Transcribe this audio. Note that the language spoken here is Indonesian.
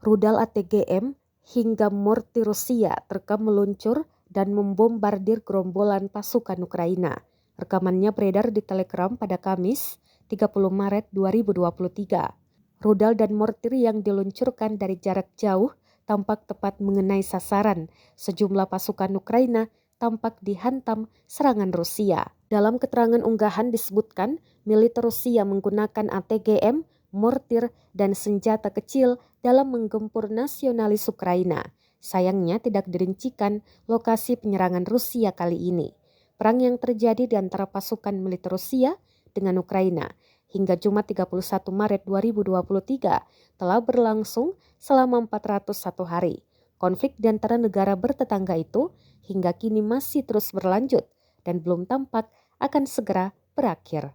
Rudal ATGM hingga mortir Rusia terekam meluncur dan membombardir gerombolan pasukan Ukraina. Rekamannya beredar di Telegram pada Kamis 30 Maret 2023. Rudal dan mortir yang diluncurkan dari jarak jauh tampak tepat mengenai sasaran. Sejumlah pasukan Ukraina tampak dihantam serangan Rusia. Dalam keterangan unggahan disebutkan militer Rusia menggunakan ATGM, mortir, dan senjata kecil dalam menggempur nasionalis Ukraina. Sayangnya tidak dirincikan lokasi penyerangan Rusia kali ini. Perang yang terjadi di antara pasukan militer Rusia dengan Ukraina hingga Jumat 31 Maret 2023 telah berlangsung selama 401 hari. Konflik di antara negara bertetangga itu hingga kini masih terus berlanjut dan belum tampak akan segera berakhir.